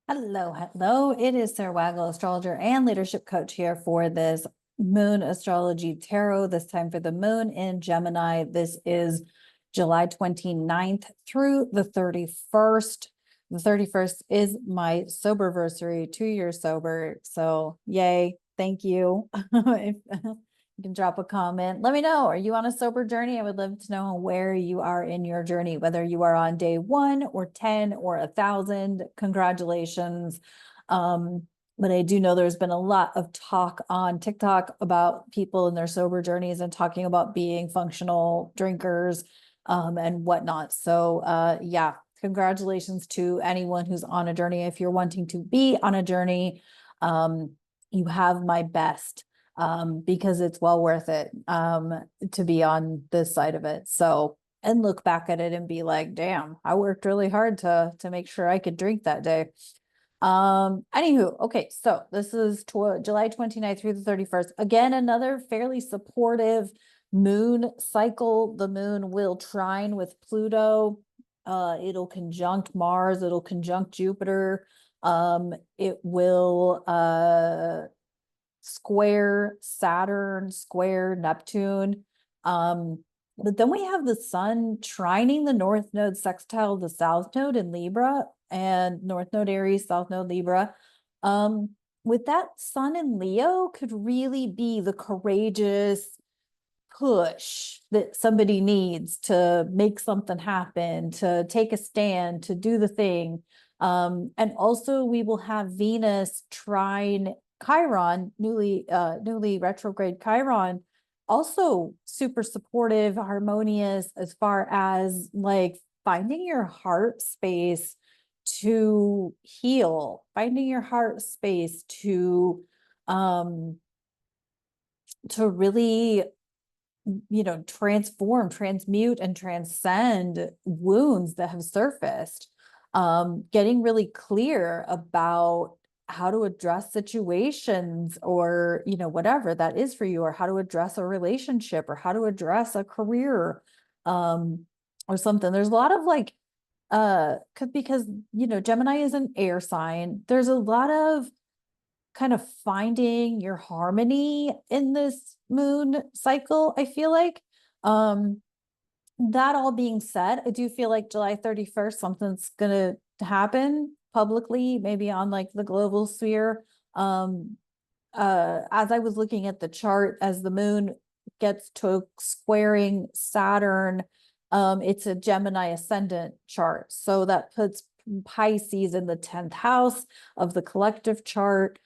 Hello, hello. It is Sara Waggle, astrologer and leadership coach here for this Moon Astrology Tarot, this time for the moon in Gemini. This is July 29th through the 31st. The 31st is my soberversary, 2 years sober. So yay, thank you. If you can drop a comment. Let me know. Are you on a sober journey? I would love to know where you are in your journey, whether you are on day 1 or 10 or 1,000. Congratulations. But I do know there's been a lot of talk on TikTok about people in their sober journeys and talking about being functional drinkers and whatnot. So yeah, congratulations to anyone who's on a journey. If you're wanting to be on a journey, you have my best. Because it's well worth it to be on this side of it. So, and look back at it and be like, damn, I worked really hard to make sure I could drink that day. Anywho, okay, so this is July 29th through the 31st. Again, another fairly supportive moon cycle. The moon will trine with Pluto. It'll conjunct Mars, it'll conjunct Jupiter. It will square Saturn, square Neptune. But then we have the sun trining the north node sextile the south node in Libra, and north node Aries, south node Libra. With that sun in Leo could really be the courageous push that somebody needs to make something happen, to take a stand, to do the thing. And also we will have Venus trine Chiron, newly retrograde Chiron, also super supportive, harmonious as far as like finding your heart space to heal, finding your heart space to really, transform, transmute, and transcend wounds that have surfaced. Getting really clear about how to address situations or, whatever that is for you, or how to address a relationship, or how to address a career, or something. There's a lot of like, because, Gemini is an air sign. There's a lot of kind of finding your harmony in this moon cycle, I feel like. That all being said, I do feel like July 31st, something's gonna happen publicly, maybe on like the global sphere. As I was looking at the chart, as the moon gets to squaring Saturn, it's a Gemini ascendant chart. So that puts Pisces in the 10th house of the collective chart.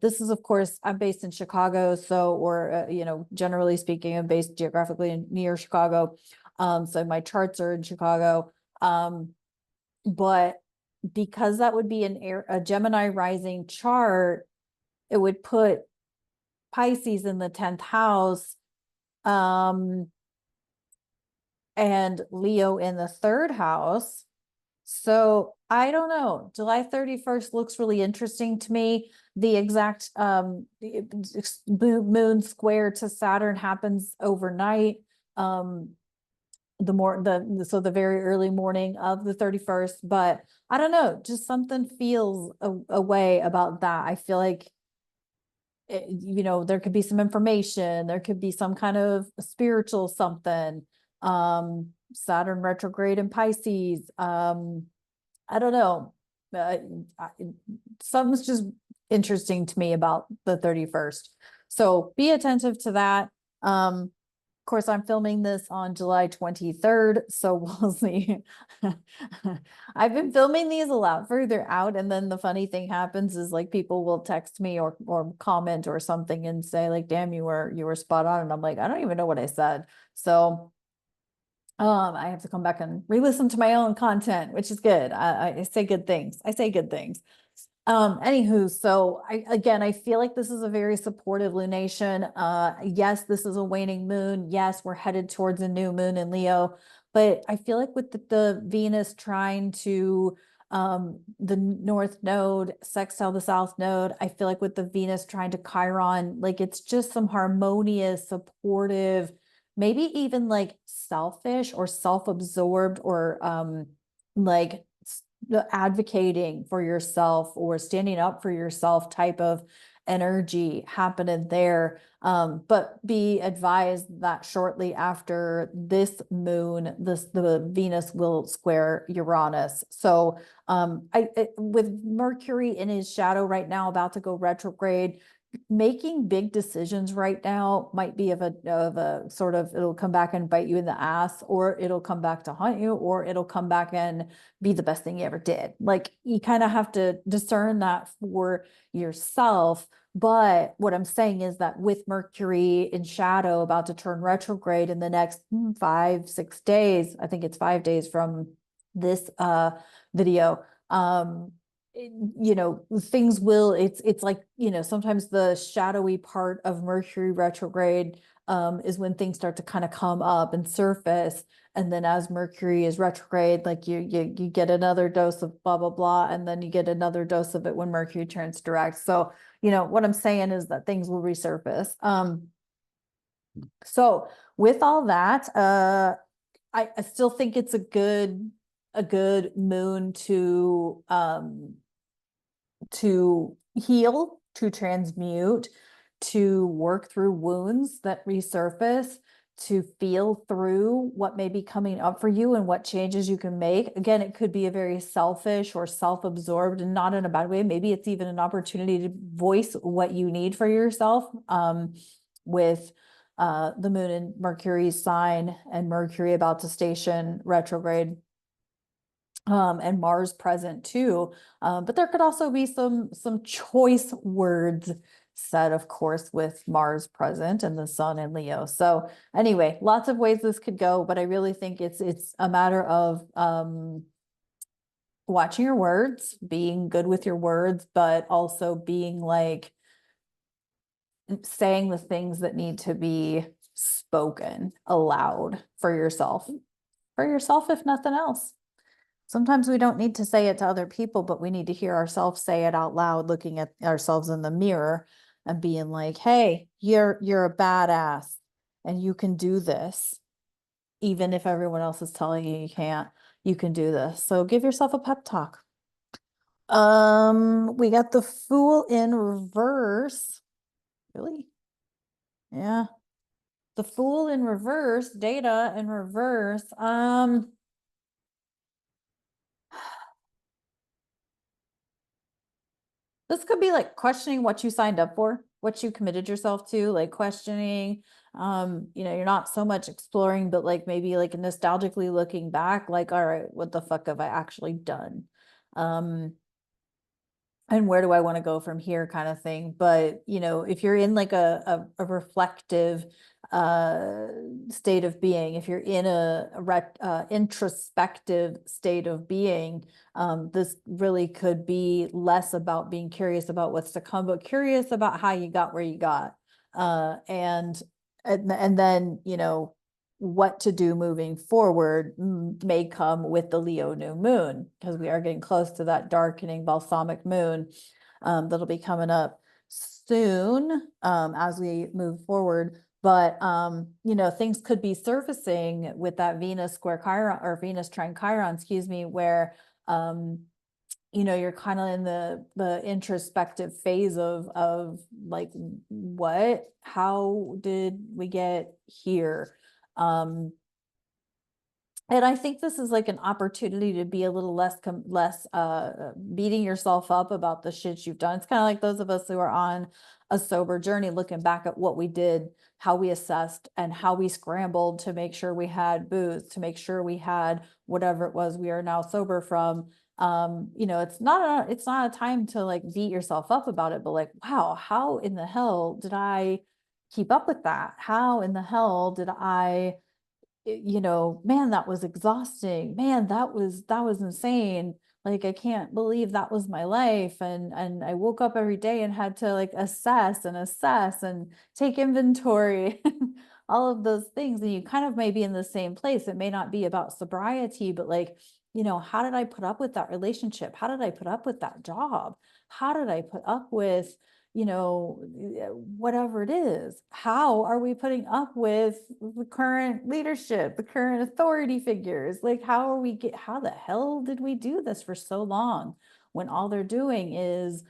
This is, of course, I'm based in Chicago, or generally speaking, I'm based geographically near Chicago. So my charts are in Chicago. But because that would be a Gemini rising chart, it would put Pisces in the 10th house, and Leo in the 3rd house. So I don't know. July 31st looks really interesting to me. The exact moon square to Saturn happens overnight. The very early morning of the 31st, but I don't know, just something feels a way about that. I feel like there could be some information, there could be some kind of spiritual something. Saturn retrograde in Pisces. I don't know. Something's just interesting to me about the 31st. So be attentive to that. Of course, I'm filming this on July 23rd, so we'll see. I've been filming these a lot further out, and then the funny thing happens is like people will text me or comment or something and say like, "Damn, you were spot on," and I'm like, I don't even know what I said. So I have to come back and re-listen to my own content, which is good. I say good things. I say good things. Anywho, so I feel like this is a very supportive lunation. Yes, this is a waning moon. Yes, we're headed towards a new moon in Leo, but I feel like with the Venus trying to the north node sextile the south node, I feel like with the Venus trying to Chiron, like it's just some harmonious, supportive, maybe even like selfish or self-absorbed or like advocating for yourself or standing up for yourself type of energy happening there. But be advised that shortly after this moon, the Venus will square Uranus. So with Mercury in his shadow right now, about to go retrograde, making big decisions right now might be of a sort of, it'll come back and bite you in the ass, or it'll come back to haunt you, or it'll come back and be the best thing you ever did. Like, you kind of have to discern that for yourself. But what I'm saying is that with Mercury in shadow about to turn retrograde in the next 5-6 days, I think it's 5 days from this video, things will, it's like, sometimes the shadowy part of Mercury retrograde is when things start to kind of come up and surface. And then as Mercury is retrograde, like you get another dose of blah, blah, blah. And then you get another dose of it when Mercury turns direct. So, what I'm saying is that things will resurface. So with all that, I still think it's a good moon to heal, to transmute, to work through wounds that resurface, to feel through what may be coming up for you and what changes you can make. Again, it could be a very selfish or self-absorbed, and not in a bad way. Maybe it's even an opportunity to voice what you need for yourself, with the moon in Mercury's sign and Mercury about to station retrograde. And Mars present too. But there could also be some choice words said, of course, with Mars present and the Sun in Leo. So anyway, lots of ways this could go, but I really think it's a matter of watching your words, being good with your words, but also being like saying the things that need to be spoken aloud for yourself, if nothing else. Sometimes we don't need to say it to other people, but we need to hear ourselves say it out loud, looking at ourselves in the mirror and being like, hey, you're a badass and you can do this. Even if everyone else is telling you you can't, you can do this. So give yourself a pep talk. We got the Fool in reverse. Really? Yeah. The Fool in reverse, data in reverse. This could be like questioning what you signed up for, what you committed yourself to, like questioning, you're not so much exploring, but like maybe like nostalgically looking back, like, all right, what the fuck have I actually done? And where do I want to go from here, kind of thing. But if you're in like a reflective state of being, if you're in a introspective state of being, this really could be less about being curious about what's to come, but curious about how you got where you got, and then what to do moving forward may come with the Leo new moon, because we are getting close to that darkening balsamic moon that'll be coming up soon as we move forward. But things could be surfacing with that Venus square Chiron, or Venus trine Chiron, excuse me, where you're kind of in the introspective phase of like, how did we get here? And I think this is like an opportunity to be a little less beating yourself up about the shit you've done. It's kind of like those of us who are on a sober journey, looking back at what we did, how we assessed, and how we scrambled to make sure we had booze, to make sure we had whatever it was we are now sober from. It's not a time to like beat yourself up about it, but like, wow, how in the hell did I keep up with that? How in the hell did I, man, that was exhausting. Man, that was insane. Like, I can't believe that was my life. And I woke up every day and had to like assess and take inventory, all of those things. And you kind of may be in the same place. It may not be about sobriety, but like, how did I put up with that relationship? How did I put up with that job? How did I put up with, whatever it is. How are we putting up with the current leadership, the current authority figures? Like, how the hell did we do this for so long when all they're doing is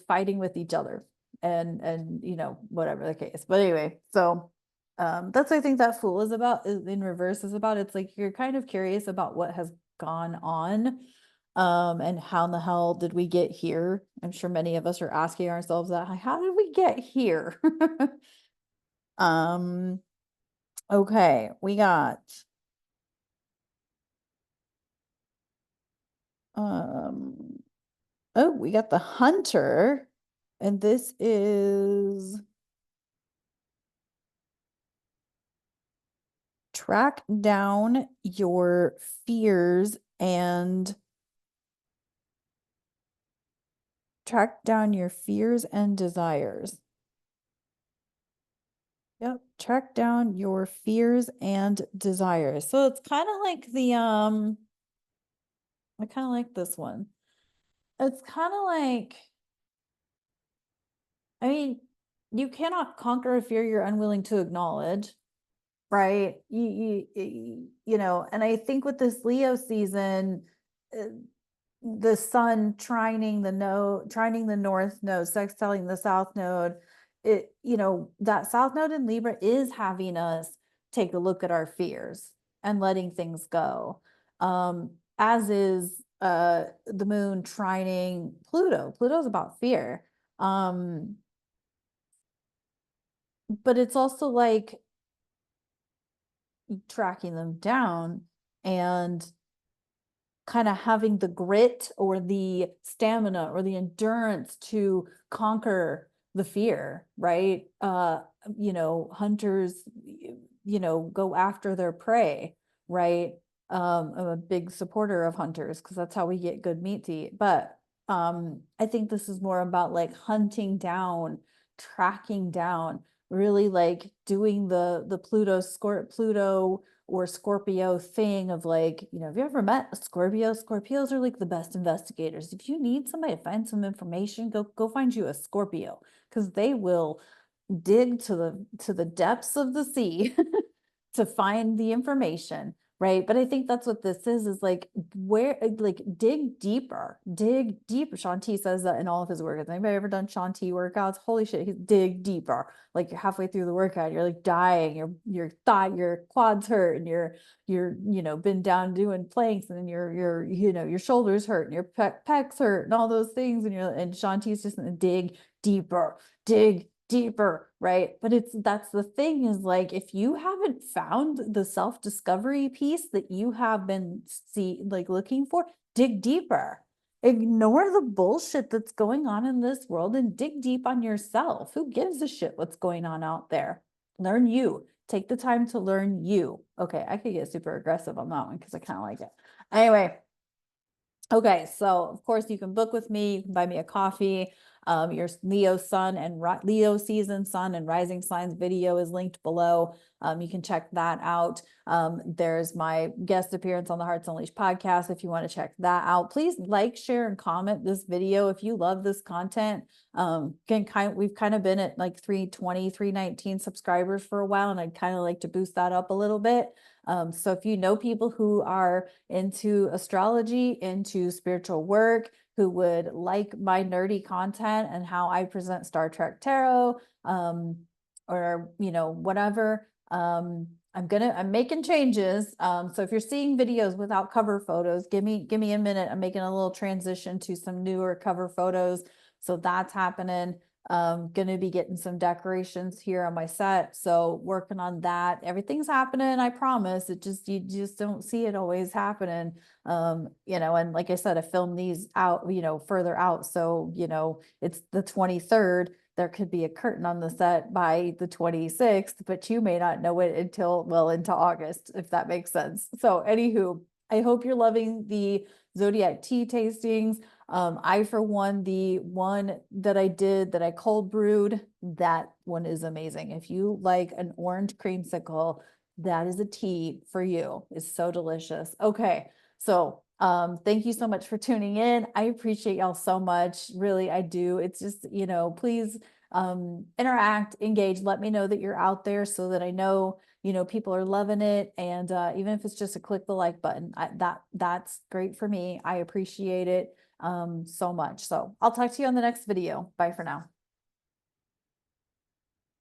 fighting with each other and whatever the case. But anyway, so that's what I think that Fool is about, is in reverse is about. It's like you're kind of curious about what has gone on, and how in the hell did we get here? I'm sure many of us are asking ourselves that. How did we get here? um okay, we got um oh, we got the Hunter, and this is track down your fears and desires. Yep, track down your fears and desires. So it's kind of like I kind of like this one. It's kind of like, I mean, you cannot conquer a fear you're unwilling to acknowledge, right? And I think with this Leo season, uh, the sun trining the north node, sextiling the south node, that south node in Libra is having us take a look at our fears and letting things go. As is the moon trining Pluto. Pluto's about fear. But it's also like tracking them down and kind of having the grit or the stamina or the endurance to conquer the fear, right? Hunters, go after their prey, right? I'm a big supporter of hunters because that's how we get good meat to eat. But I think this is more about like hunting down, tracking down, really like doing the Pluto or Scorpio thing of like, have you ever met a Scorpio? Scorpios are like the best investigators. If you need somebody to find some information, go find you a Scorpio, because they will dig to the depths of the sea to find the information, right? But I think that's what this is like, where, like, dig deeper, dig deeper. Shanti says that in all of his workouts. Anybody ever done Shanti workouts? Holy shit, he's dig deeper. Like, you're halfway through the workout, you're like dying, your quads hurt, and you're been down doing planks, and then your shoulders hurt, and your pecs hurt, and all those things, and Shanti's just dig deeper, dig deeper, right? But that's the thing, is like, if you haven't found the self-discovery piece that you have been looking for, dig deeper. Ignore the bullshit that's going on in this world and dig deep on yourself. Who gives a shit what's going on out there? Learn you. Take the time to learn you. Okay, I could get super aggressive on that one because I kind of like it. Anyway, okay, so of course you can book with me, you can buy me a coffee. Your Leo sun and Leo season sun and rising signs video is linked below. You can check that out. There's my guest appearance on the Hearts Unleashed podcast if you want to check that out. Please like, share, and comment this video if you love this content. We've kind of been at like 320, 319 subscribers for a while, and I'd kind of like to boost that up a little bit. So if you know people who are into astrology, into spiritual work, who would like my nerdy content and how I present Star Trek Tarot, or whatever, I'm making changes. So if you're seeing videos without cover photos, give me a minute. I'm making a little transition to some newer cover photos. So that's happening. Gonna be getting some decorations here on my set, so working on that. Everything's happening, I promise. You just don't see it always happening. And like I said, I filmed these out, further out, so it's the 23rd. There could be a curtain on the set by the 26th, but you may not know it until well into August, if that makes sense. So anywho, I hope you're loving the zodiac tea tastings. I, for one, the one that I did that I cold brewed, that one is amazing. If you like an orange creamsicle, that is a tea for you. It's so delicious. Okay, so Thank you so much for tuning in. I appreciate y'all so much. Really, I do. It's just, please interact, engage, let me know that you're out there so that I know, people are loving it. And even if it's just a click the like button, that's great for me. I appreciate it so much. So I'll talk to you on the next video. Bye for now.